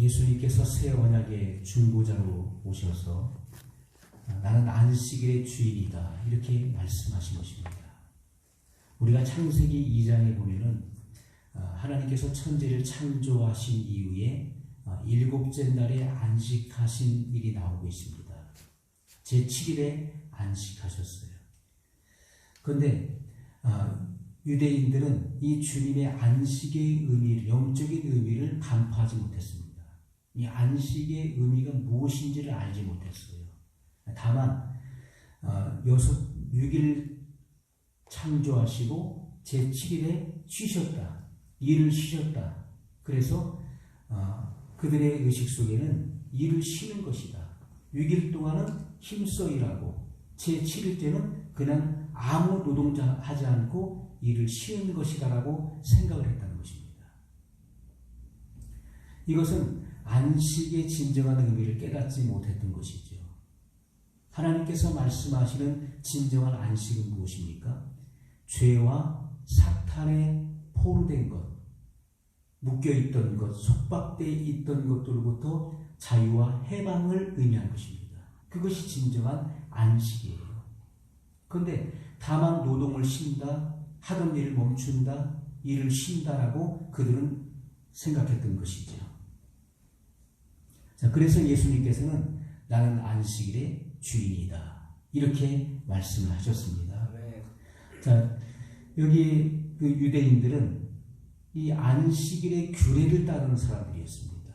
예수님께서 새 언약의 중보자로 오셔서 나는 안식일의 주인이다 이렇게 말씀하신 것입니다. 우리가 창세기 2장에 보면은 하나님께서 천지를 창조하신 이후에 일곱째 날에 안식하신 일이 나오고 있습니다. 제7일에 안식하셨어요. 그런데 유대인들은 이 주님의 안식의 의미를, 영적인 의미를 간파하지 못했습니다. 이 안식의 의미가 무엇인지를 알지 못했어요. 다만 6일 창조하시고 제7일에 쉬셨다. 일을 쉬셨다. 그래서 그들의 의식 속에는 일을 쉬는 것이다. 6일 동안은 힘써 일하고 제7일 때는 그냥 아무 노동하지 않고 일을 쉬는 것이다라고 생각을 했다는 것입니다. 이것은 안식의 진정한 의미를 깨닫지 못했던 것이죠. 하나님께서 말씀하시는 진정한 안식은 무엇입니까? 죄와 사탄에 포로된 것, 묶여있던 것, 속박되어 있던 것들로부터 자유와 해방을 의미하는 것입니다. 그것이 진정한 안식이에요. 그런데 다만 노동을 쉰다, 하던 일을 멈춘다, 일을 쉰다라고 그들은 생각했던 것이죠. 자, 그래서 예수님께서는 나는 안식일의 주인이다 이렇게 말씀을 하셨습니다. 자, 여기 그 유대인들은 이 안식일의 규례를 따르는 사람들이었습니다.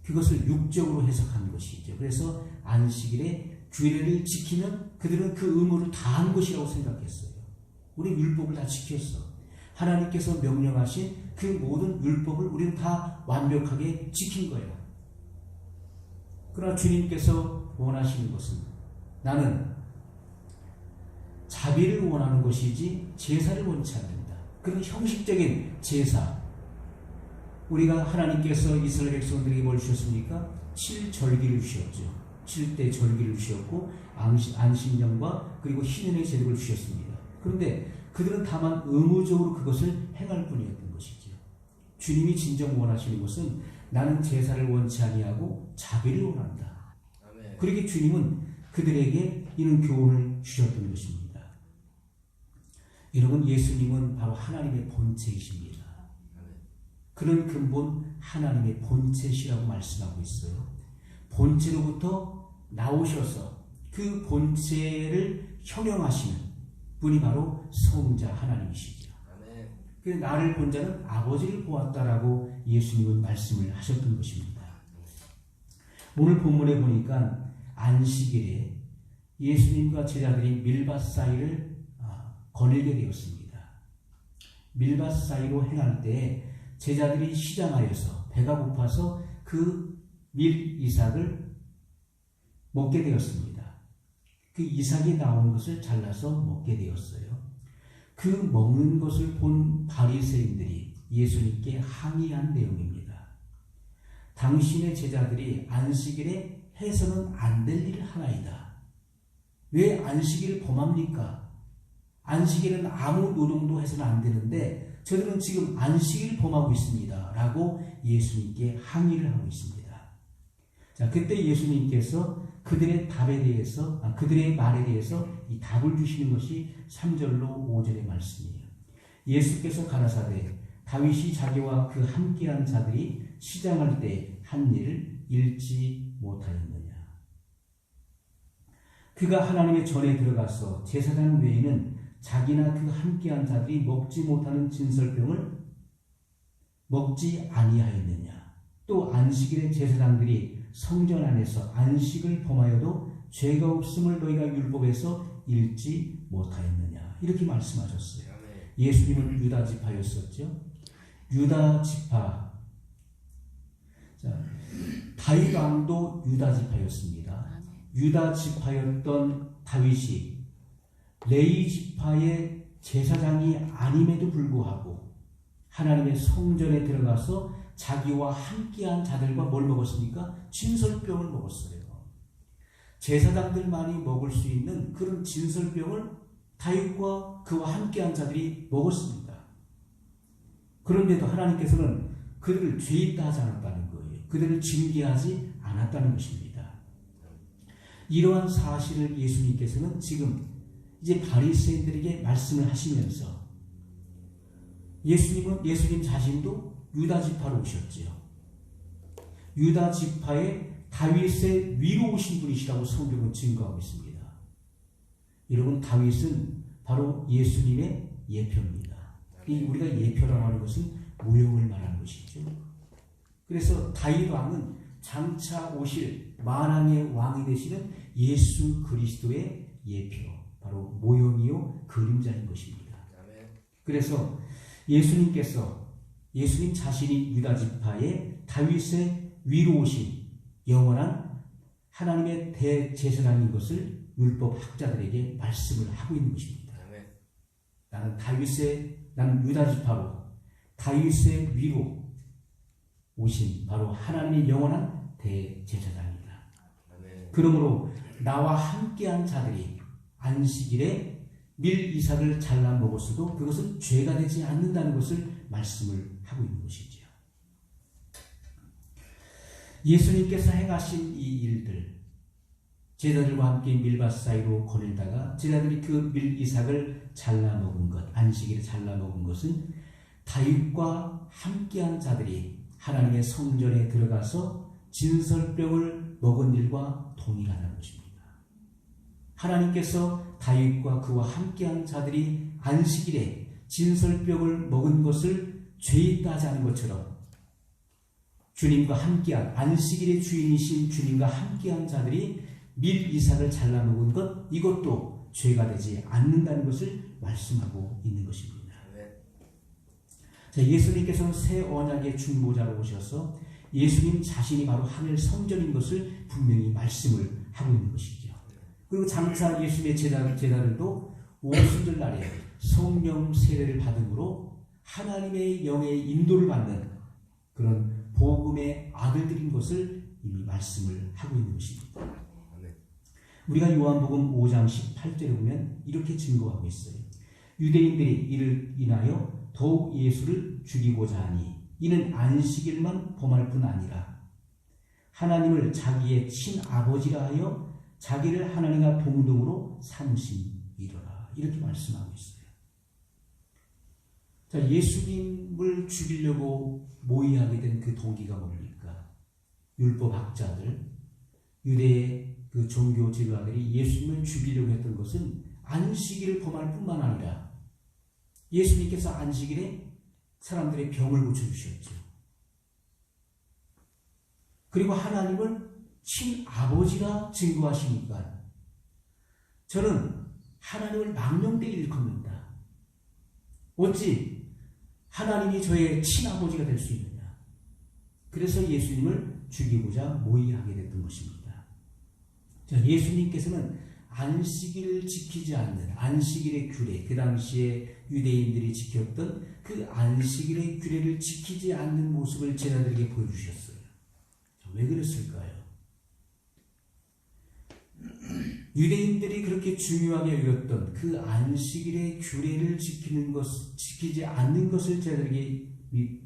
그것을 육적으로 해석한 것이죠. 그래서 안식일의 규례를 지키면 그들은 그 의무를 다한 것이라고 생각했어요. 우리 율법을 다 지켰어. 하나님께서 명령하신 그 모든 율법을 우리는 다 완벽하게 지킨 거야. 그러나 주님께서 원하시는 것은 나는 자비를 원하는 것이지 제사를 원치 않는다. 그런 형식적인 제사. 우리가 하나님께서 이스라엘 백성들에게 뭘 주셨습니까? 7절기를 주셨죠. 7대 절기를 주셨고 안식년과 그리고 희년의 제도를 주셨습니다. 그런데 그들은 다만 의무적으로 그것을 행할 뿐이었던 것이죠. 주님이 진정 원하시는 것은 나는 제사를 원치 아니하고 자비를 원한다. 아멘. 그렇게 주님은 그들에게 이런 교훈을 주셨던 것입니다. 여러분, 예수님은 바로 하나님의 본체이십니다. 그런 근본 하나님의 본체시라고 말씀하고 있어요. 본체로부터 나오셔서 그 본체를 형용하시는 분이 바로 성자 하나님이시죠. 그래서 나를 본 자는 아버지를 보았다라고 예수님은 말씀을 하셨던 것입니다. 오늘 본문에 보니까 안식일에 예수님과 제자들이 밀밭 사이를 거닐게 되었습니다. 밀밭 사이로 행할 때 제자들이 시장하여서 배가 고파서 그 밀 이삭을 먹게 되었습니다. 그 이삭이 나온 것을 잘라서 먹게 되었어요. 그 먹는 것을 본 바리새인들이 예수님께 항의한 내용입니다. 당신의 제자들이 안식일에 해서는 안 될 일을 하나이다. 왜 안식일을 범합니까? 안식일은 아무 노동도 해서는 안 되는데 저들은 지금 안식일을 범하고 있습니다. 라고 예수님께 항의를 하고 있습니다. 자, 그때 예수님께서 그들의 답에 대해서, 그들의 말에 대해서 이 답을 주시는 것이 3절로 5절의 말씀이에요. 예수께서 가라사대 다윗이 자기와 그 함께한 자들이 시장할 때 한 일을 잃지 못하였느냐. 그가 하나님의 전에 들어가서 제사장 외에는 자기나 그 함께한 자들이 먹지 못하는 진설병을 먹지 아니하였느냐. 또 안식일에 제사장들이 성전 안에서 안식을 범하여도 죄가 없음을 너희가 율법에서 읽지 못하였느냐. 이렇게 말씀하셨어요. 예수님은 유다 지파였었죠. 유다 지파. 자, 다윗 왕도 유다 지파였습니다. 유다 지파였던 다윗이 레위 지파의 제사장이 아님에도 불구하고 하나님의 성전에 들어가서 자기와 함께한 자들과 뭘 먹었습니까? 진설병을 먹었어요. 제사장들만이 먹을 수 있는 그런 진설병을 다윗과 그와 함께한 자들이 먹었습니다. 그런데도 하나님께서는 그들을 죄 있다 하지 않았다는 거예요. 그들을 징계하지 않았다는 것입니다. 이러한 사실을 예수님께서는 지금 이제 바리새인들에게 말씀을 하시면서 예수님 자신도 유다 지파로 오셨지요. 유다 지파의 다윗의 위로 오신 분이시라고 성경은 증거하고 있습니다. 여러분, 다윗은 바로 예수님의 예표입니다. 이 우리가 예표라고 하는 것은 모형을 말하는 것이죠. 그래서 다윗 왕은 장차 오실 만왕의 왕이 되시는 예수 그리스도의 예표, 바로 모형이요 그림자인 것입니다. 그래서 예수님 자신이 유다 지파의 다윗의 위로 오신 영원한 하나님의 대제사장인 것을 율법 학자들에게 말씀을 하고 있는 것입니다. 나는 유다 지파로 다윗의 위로 오신 바로 하나님의 영원한 대제사장이다. 그러므로 나와 함께한 자들이 안식일에 밀 이삭을 잘라 먹었어도 그것은 죄가 되지 않는다는 것을 말씀을 하고 있는 것이지요. 예수님께서 행하신 이 일들, 제자들과 함께 밀밭 사이로 거닐다가 제자들이 그 밀 이삭을 잘라 먹은 것, 안식일에 잘라 먹은 것은 다윗과 함께한 자들이 하나님의 성전에 들어가서 진설병을 먹은 일과 동일하다는 것입니다. 하나님께서 다윗과 그와 함께한 자들이 안식일에 진설병을 먹은 것을 죄 있다 하지 않은 것처럼 주님과 함께한 안식일의 주인이신 주님과 함께한 자들이 밀 이삭을 잘라 먹은 것, 이것도 죄가 되지 않는다는 것을 말씀하고 있는 것입니다. 자, 예수님께서는 새 언약의 중보자로 오셔서 예수님 자신이 바로 하늘 성전인 것을 분명히 말씀을 하고 있는 것이죠. 그리고 장차 예수님의 제자들도 오순절 날에 성령 세례를 받음으로 하나님의 영의 인도를 받는 그런 복음의 아들들인 것을 이미 말씀을 하고 있는 것입니다. 우리가 요한복음 5장 18절에 보면 이렇게 증거하고 있어요. 유대인들이 이를 인하여 더욱 예수를 죽이고자 하니 이는 안식일만 범할 뿐 아니라 하나님을 자기의 친아버지라 하여 자기를 하나님과 동등으로 삼으심이로라. 이렇게 말씀하고 있어요. 자, 예수님을 죽이려고 모의하게 된 그 동기가 뭡니까? 율법학자들, 유대의 그 종교 지도자들이 예수님을 죽이려고 했던 것은 안식일을 범할 뿐만 아니라 예수님께서 안식일에 사람들의 병을 고쳐주셨죠. 그리고 하나님을 친아버지라 증거하시니까 저는 하나님을 망령되게 일컫는다. 어찌 하나님이 저의 친아버지가 될 수 있느냐. 그래서 예수님을 죽이고자 모의하게 됐던 것입니다. 자, 예수님께서는 안식일을 지키지 않는 안식일의 규례, 그 당시에 유대인들이 지켰던 그 안식일의 규례를 지키지 않는 모습을 제자들에게 보여주셨어요. 왜 그랬을까요? 유대인들이 그렇게 중요하게 여겼던 그 안식일의 규례를 지키지 않는 것을 제자들에게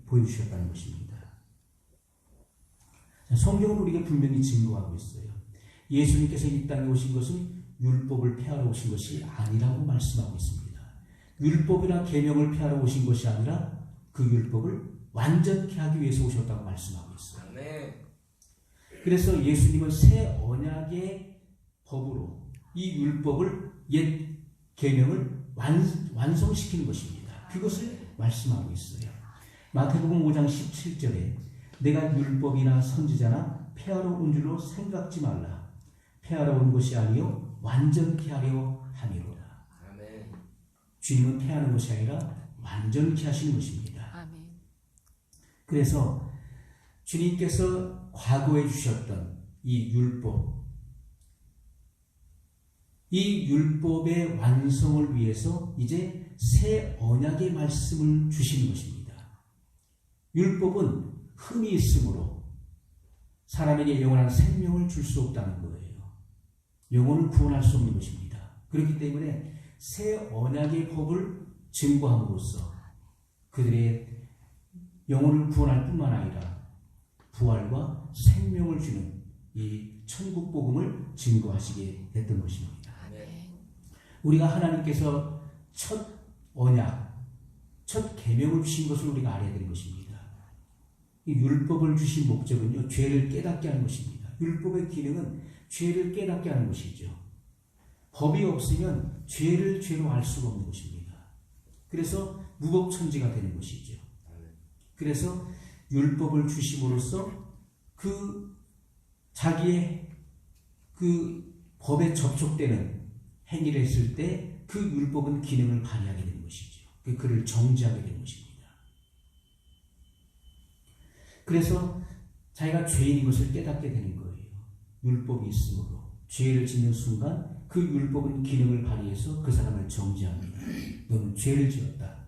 보여주셨다는 것입니다. 성경은 우리에게 분명히 증거하고 있어요. 예수님께서 이 땅에 오신 것은 율법을 폐하러 오신 것이 아니라고 말씀하고 있습니다. 율법이나 계명을 폐하러 오신 것이 아니라 그 율법을 완전케 하기 위해서 오셨다고 말씀하고 있어요. 그래서 예수님은 새 언약의 법으로 이 율법을 옛 계명을 완성시키는 것입니다. 그것을 말씀하고 있어요. 마태복음 5장 17절에 내가 율법이나 선지자나 폐하러 온 줄로 생각지 말라. 폐하러 온 것이 아니요 완전케 하려 함이로다. 아멘. 주님은 폐하는 것이 아니라 완전케 하시는 것입니다. 아멘. 그래서 주님께서 과거에 주셨던 이 율법, 이 율법의 완성을 위해서 이제 새 언약의 말씀을 주시는 것입니다. 율법은 흠이 있으므로 사람에게 영원한 생명을 줄 수 없다는 거예요. 영혼을 구원할 수 없는 것입니다. 그렇기 때문에 새 언약의 법을 증거함으로써 그들의 영혼을 구원할 뿐만 아니라 부활과 생명을 주는 이 천국 복음을 증거하시게 됐던 것입니다. 우리가 하나님께서 첫 언약, 첫 계명을 주신 것을 우리가 알아야 되는 것입니다. 이 율법을 주신 목적은요, 죄를 깨닫게 하는 것입니다. 율법의 기능은 죄를 깨닫게 하는 것이죠. 법이 없으면 죄를 죄로 알 수가 없는 것입니다. 그래서 무법천지가 되는 것이죠. 그래서 율법을 주심으로써 그 자기의 그 법에 접촉되는 행위를 했을 때 그 율법은 기능을 발휘하게 되는 것이죠. 그를 정죄하게 되는 것입니다. 그래서 자기가 죄인인 것을 깨닫게 되는 거예요. 율법이 있으므로 죄를 짓는 순간 그 율법은 기능을 발휘해서 그 사람을 정죄합니다. 너는 죄를 지었다.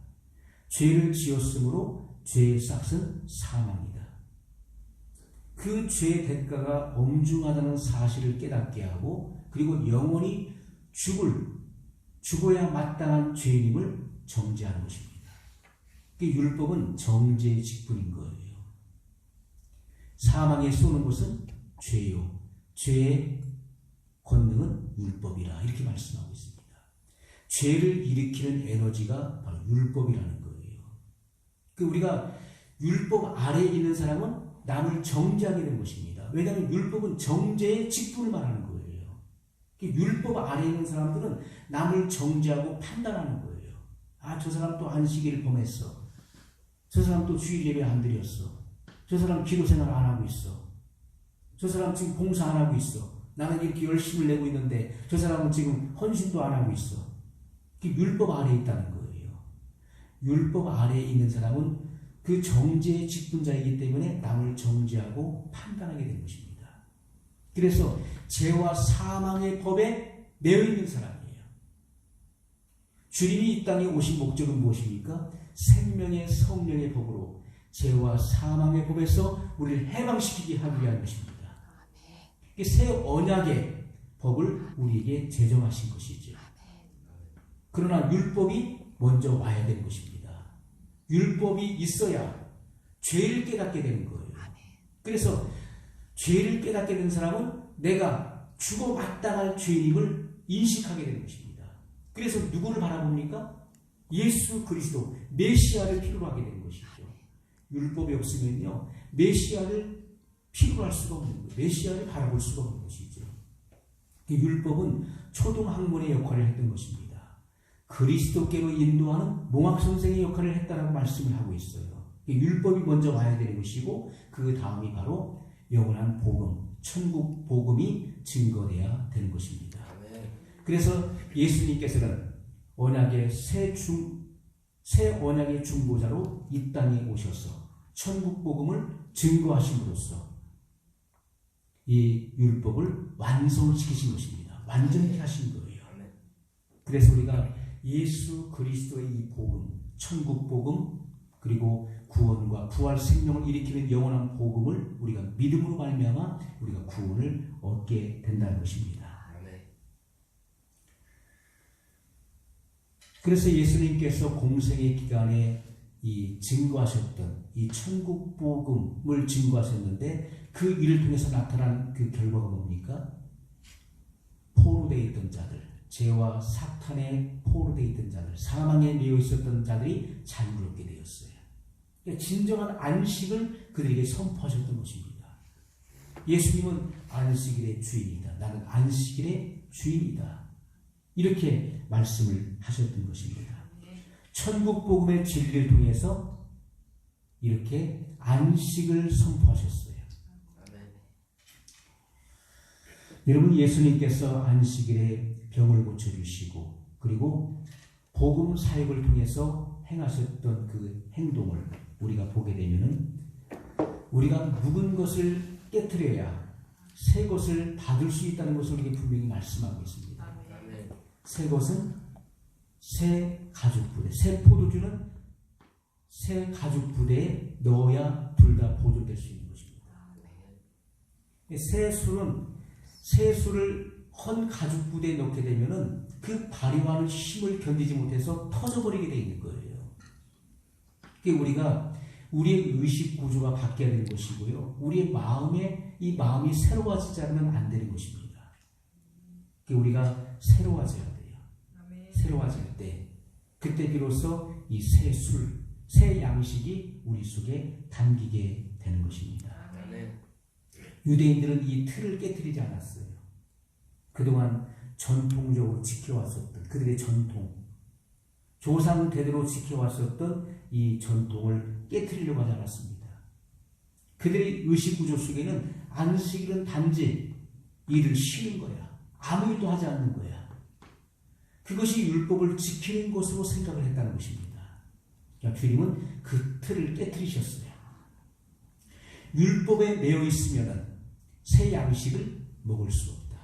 죄를 지었으므로 죄의 싹은 사망이다. 그 죄의 대가가 엄중하다는 사실을 깨닫게 하고 그리고 영원히 죽어야 마땅한 죄인임을 정죄하는 것입니다. 율법은 정죄의 직분인 거예요. 사망에 쏘는 것은 죄요. 죄의 권능은 율법이라 이렇게 말씀하고 있습니다. 죄를 일으키는 에너지가 바로 율법이라는 거예요. 우리가 율법 아래에 있는 사람은 남을 정죄하게 되는 것입니다. 왜냐하면 율법은 정죄의 직분을 말하는 거예요. 율법 아래에 있는 사람들은 남을 정죄하고 판단하는 거예요. 아, 저 사람 또 안식일을 범했어. 저 사람 또 주일 예배 안 드렸어. 저 사람 기도생활 안 하고 있어. 저 사람 지금 봉사 안 하고 있어. 나는 이렇게 열심을 내고 있는데 저 사람은 지금 헌신도 안 하고 있어. 율법 아래에 있다는 거예요. 율법 아래에 있는 사람은 그 정죄의 직분자이기 때문에 남을 정죄하고 판단하게 되는 것입니다. 그래서 죄와 사망의 법에 매여 있는 사람이에요. 주님이 이 땅에 오신 목적은 무엇입니까? 생명의 성령의 법으로 죄와 사망의 법에서 우리를 해방시키게 하기 위한 것입니다. 새 언약의 법을 우리에게 제정하신 것이죠. 그러나 율법이 먼저 와야 되는 것입니다. 율법이 있어야 죄를 깨닫게 되는 거예요. 그래서 죄를 깨닫게 된 사람은 내가 죽어 마땅할 죄인임을 인식하게 되는 것입니다. 그래서 누구를 바라봅니까? 예수 그리스도 메시아를 필요로 하게 되는 것이죠. 율법이 없으면요 메시아를 필요로 할 수가 없는 거예요. 메시아를 바라볼 수가 없는 것이죠. 율법은 초등학문의 역할을 했던 것입니다. 그리스도께로 인도하는 몽학선생의 역할을 했다라고 말씀을 하고 있어요. 율법이 먼저 와야 되는 것이고 그 다음이 바로 영원한 복음, 천국 복음이 증거돼야 되는 것입니다. 그래서 예수님께서는 언약의 새 언약의 중보자로 이 땅에 오셔서 천국 복음을 증거하심으로써 이 율법을 완성시키신 것입니다. 완전히 하신 거예요. 그래서 우리가 예수 그리스도의 이 복음, 천국 복음, 그리고 구원과 부활 생명을 일으키는 영원한 복음을 우리가 믿음으로 말미암아 우리가 구원을 얻게 된다는 것입니다. 그래서 예수님께서 공생의 기간에 이 증거하셨던 이 천국 복음을 증거하셨는데 그 일을 통해서 나타난 그 결과가 뭡니까? 포로되어 있던 자들, 죄와 사탄에 포로되어 있던 자들, 사망에 매여 있었던 자들이 자유롭게 되었어요. 그러니까 진정한 안식을 그들에게 선포하셨던 것입니다. 예수님은 안식일의 주인이다. 나는 안식일의 주인이다. 이렇게 말씀을 하셨던 것입니다. 천국 복음의 진리를 통해서 이렇게 안식을 선포하셨어요. 여러분, 예수님께서 안식일에 병을 고쳐주시고 그리고 복음 사역을 통해서 행하셨던 그 행동을 우리가 보게 되면은 우리가 묵은 것을 깨트려야 새 것을 받을 수 있다는 것을 우리에게 분명히 말씀하고 있습니다. 새 것은 새 가죽 부대, 새 포도주는 새 가죽 부대에 넣어야 둘 다 보존될 수 있는 것입니다. 새 술을 헌 가죽 부대에 넣게 되면은 그 발효하는 힘을 견디지 못해서 터져버리게 되어 있는 거예요. 우리가 우리의 의식 구조가 바뀌어야 되는 것이고요. 우리의 이 마음이 새로워지지 않으면 안 되는 것입니다. 우리가 새로워져야 돼요. 새로워질 때, 그때 비로소 이 새 술, 새 양식이 우리 속에 담기게 되는 것입니다. 유대인들은 이 틀을 깨뜨리지 않았어요. 그동안 전통적으로 지켜왔었던 그들의 전통, 조상 대대로 지켜왔었던 이 전통을 깨뜨리려고 하지 않았습니다. 그들의 의식구조 속에는 안식일은 단지 일을 쉬는 거야. 아무 일도 하지 않는 거야. 그것이 율법을 지키는 것으로 생각을 했다는 것입니다. 그러니까 주님은 그 틀을 깨뜨리셨어요. 율법에 매여 있으면 새 양식을 먹을 수 없다.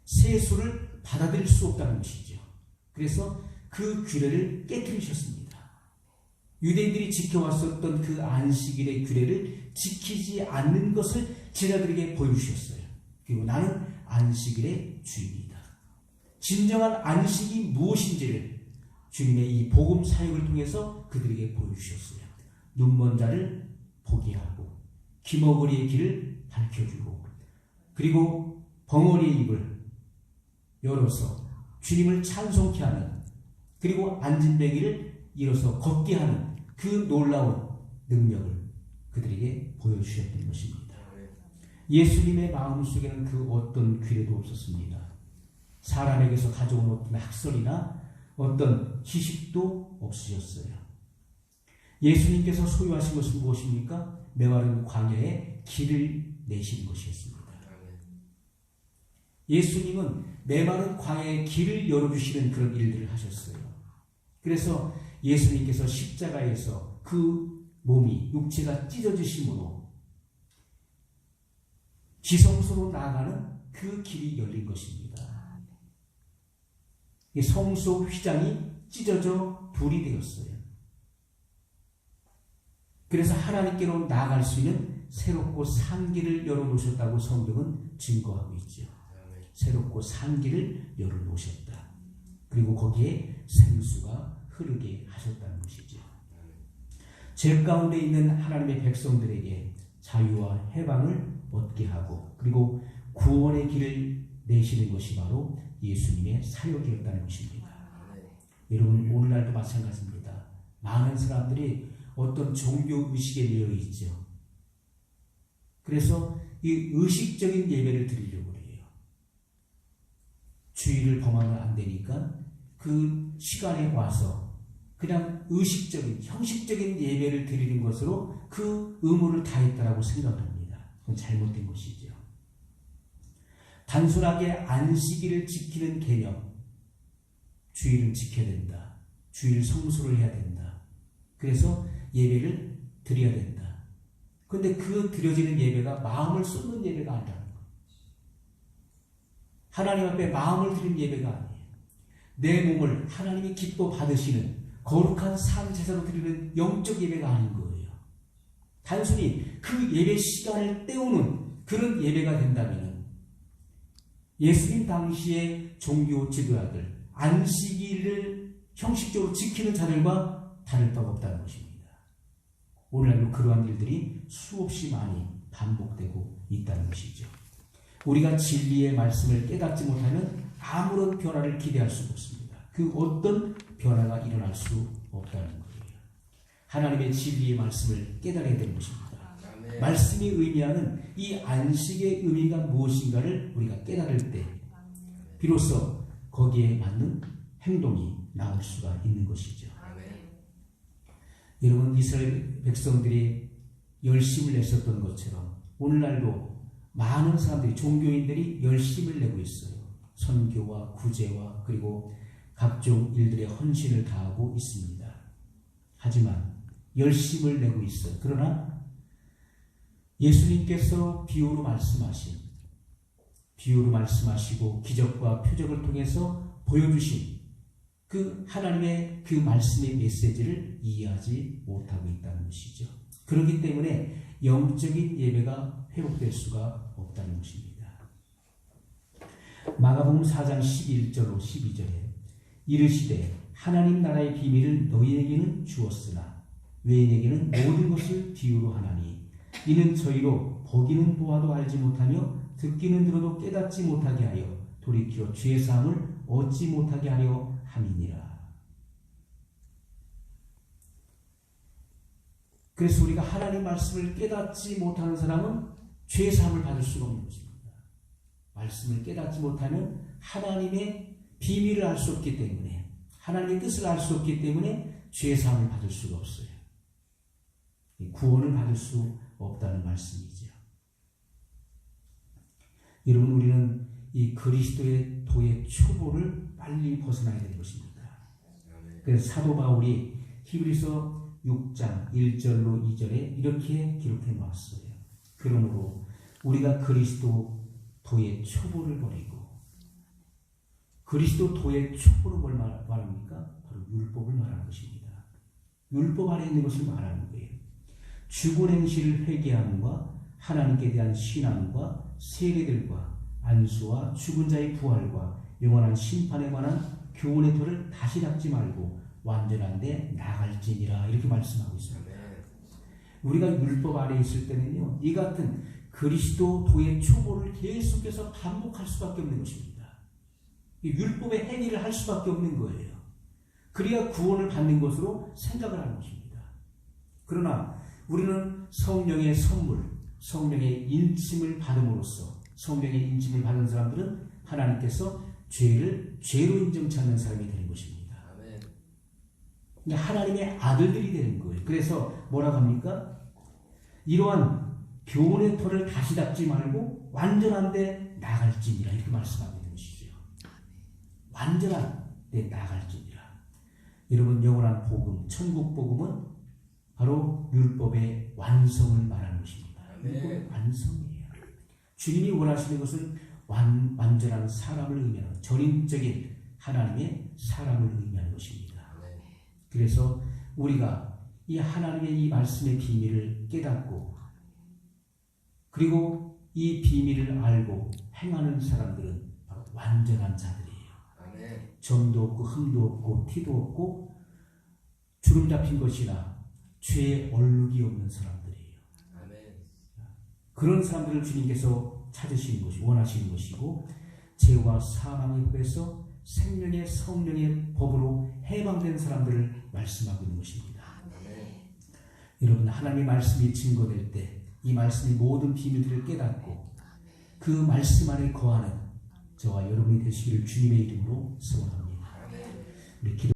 새 술을 받아들일 수 없다는 것이죠. 그래서 그 규례를 깨뜨리셨습니다. 유대인들이 지켜왔었던 그 안식일의 규례를 지키지 않는 것을 제자들에게 보여주셨어요. 그리고 나는 안식일의 주인이다. 진정한 안식이 무엇인지를 주님의 이 복음 사역을 통해서 그들에게 보여주셨어요. 눈먼 자를 보게 하고 기머거리의 길을 밝혀주고 그리고 벙어리의 입을 열어서 주님을 찬송케 하는 그리고 앉은뱅이를 일어서 걷게 하는 그 놀라운 능력을 그들에게 보여주셨던 것입니다. 예수님의 마음속에는 그 어떤 규례도 없었습니다. 사람에게서 가져온 어떤 학설이나 어떤 지식도 없으셨어요. 예수님께서 소유하신 것은 무엇입니까? 메마른 광야에 길을 내신 것이었습니다. 예수님은 메마른 광야에 길을 열어주시는 그런 일들을 하셨어요. 그래서 예수님께서 십자가에서 그 몸이 육체가 찢어지심으로 지성소로 나아가는 그 길이 열린 것입니다. 성소 휘장이 찢어져 불이 되었어요. 그래서 하나님께로 나아갈 수 있는 새롭고 산 길을 열어놓으셨다고 성경은 증거하고 있죠. 새롭고 산 길을 열어놓으셨다. 그리고 거기에 생수가 흐르게 하셨다는 것이죠. 죄 가운데 있는 하나님의 백성들에게 자유와 해방을 얻게 하고 그리고 구원의 길을 내시는 것이 바로 예수님의 사역이었다는 것입니다. 여러분 오늘날도 마찬가지입니다. 많은 사람들이 어떤 종교 의식에 매여 있죠. 그래서 이 의식적인 예배를 드리려고 해요. 주의를 범하면 안 되니까 그 시간에 와서 그냥 의식적인 형식적인 예배를 드리는 것으로 그 의무를 다했다라고 생각합니다. 그건 잘못된 것이죠. 단순하게 안식일을 지키는 개념, 주일을 지켜야 된다. 주일 성수를 해야 된다. 그래서 예배를 드려야 된다. 그런데 그 드려지는 예배가 마음을 쏟는 예배가 아니라는 거예요. 하나님 앞에 마음을 드리는 예배가 아니에요. 내 몸을 하나님이 기뻐 받으시는 거룩한 산 제사로 드리는 영적 예배가 아닌 거예요. 단순히 그 예배 시간을 때우는 그런 예배가 된다면 예수님 당시의 종교 지도자들, 안식일을 형식적으로 지키는 자들과 다를 바가 없다는 것입니다. 오늘날도 그러한 일들이 수없이 많이 반복되고 있다는 것이죠. 우리가 진리의 말씀을 깨닫지 못하면 아무런 변화를 기대할 수가 없습니다. 그 어떤 변화가 일어날 수 없다는 거예요. 하나님의 진리의 말씀을 깨달아야 되는 것입니다. 말씀이 의미하는 이 안식의 의미가 무엇인가를 우리가 깨달을 때 비로소 거기에 맞는 행동이 나올 수가 있는 것이죠. 여러분 이스라엘 백성들이 열심을 냈었던 것처럼 오늘날도 많은 사람들이 종교인들이 열심을 내고 있어요. 선교와 구제와 그리고 각종 일들의 헌신을 다하고 있습니다. 하지만 열심을 내고 있어요. 그러나 예수님께서 비유로 말씀하시고 기적과 표적을 통해서 보여주신 그 하나님의 그 말씀의 메시지를 이해하지 못하고 있다는 것이죠. 그렇기 때문에 영적인 예배가 회복될 수가 없다는 것입니다. 마가복음 4장 11절로 12절에 이르시되 하나님 나라의 비밀을 너희에게는 주었으나 외인에게는 모든 것을 비유로 하나니 이는 저희로 보기는 보아도 알지 못하며 듣기는 들어도 깨닫지 못하게 하여 돌이켜 죄 사함을 얻지 못하게 하려 함이니라. 그래서 우리가 하나님 말씀을 깨닫지 못하는 사람은 죄 사함을 받을 수가 없는 것입니다. 말씀을 깨닫지 못하면 하나님의 비밀을 알 수 없기 때문에, 하나님의 뜻을 알 수 없기 때문에 죄 사함을 받을 수가 없어요. 구원을 받을 수 없다는 말씀이죠. 여러분, 우리는 이 그리스도의 도의 초보를 빨리 벗어나야 되는 것입니다. 그래서 사도 바울이 히브리서 6장 1절로 2절에 이렇게 기록해 놓았어요. 그러므로 우리가 그리스도 도의 초보를 버리고, 그리스도 도의 초보로 뭘 말합니까? 바로 율법을 말하는 것입니다. 율법 아래 있는 것을 말하는 거예요. 죽은 행실을 회개함과 하나님께 대한 신앙과 세례들과 안수와 죽은 자의 부활과 영원한 심판에 관한 교훈의 틀을 다시 잡지 말고 완전한 데 나갈지니라, 이렇게 말씀하고 있습니다. 우리가 율법 아래 있을 때는요, 이 같은 그리스도 도의 초보를 계속해서 반복할 수밖에 없는 것입니다. 이 율법의 행위를 할 수밖에 없는 거예요. 그래야 구원을 받는 것으로 생각을 하는 것입니다. 그러나 우리는 성령의 선물, 성령의 인침을 받음으로써, 성령의 인침을 받은 사람들은 하나님께서 죄를 죄로 인정치 않는 사람이 되는 것입니다. 하나님의 아들들이 되는 거예요. 그래서 뭐라고 합니까? 이러한 교훈의 터를 다시 닫지 말고 완전한 데 나갈지니라, 이렇게 말씀하고 있는 것이죠. 완전한 데 나갈지니라. 여러분, 영원한 복음, 천국 복음은 바로 율법의 완성을 말하는 것입니다. 율법의 완성이에요. 주님이 원하시는 것은 완전한 사람을 의미하는, 전인적인 하나님의 사람을 의미하는 것입니다. 그래서 우리가 이 하나님의 이 말씀의 비밀을 깨닫고, 그리고 이 비밀을 알고 행하는 사람들은 바로 완전한 자들이에요. 점도 없고 흠도 없고 티도 없고 주름 잡힌 것이나 죄에 얼룩이 없는 사람들이에요. 그런 사람들을 주님께서 찾으시는 것이, 원하시는 것이고, 죄와 사망의 법에서 생명의 성령의 법으로 해방된 사람들을 말씀하고 있는 것입니다. 여러분, 하나님의 말씀이 증거될 때 이 말씀의 모든 비밀들을 깨닫고 그 말씀 안에 거하는 저와 여러분이 되시기를 주님의 이름으로 소원합니다. 우리 기도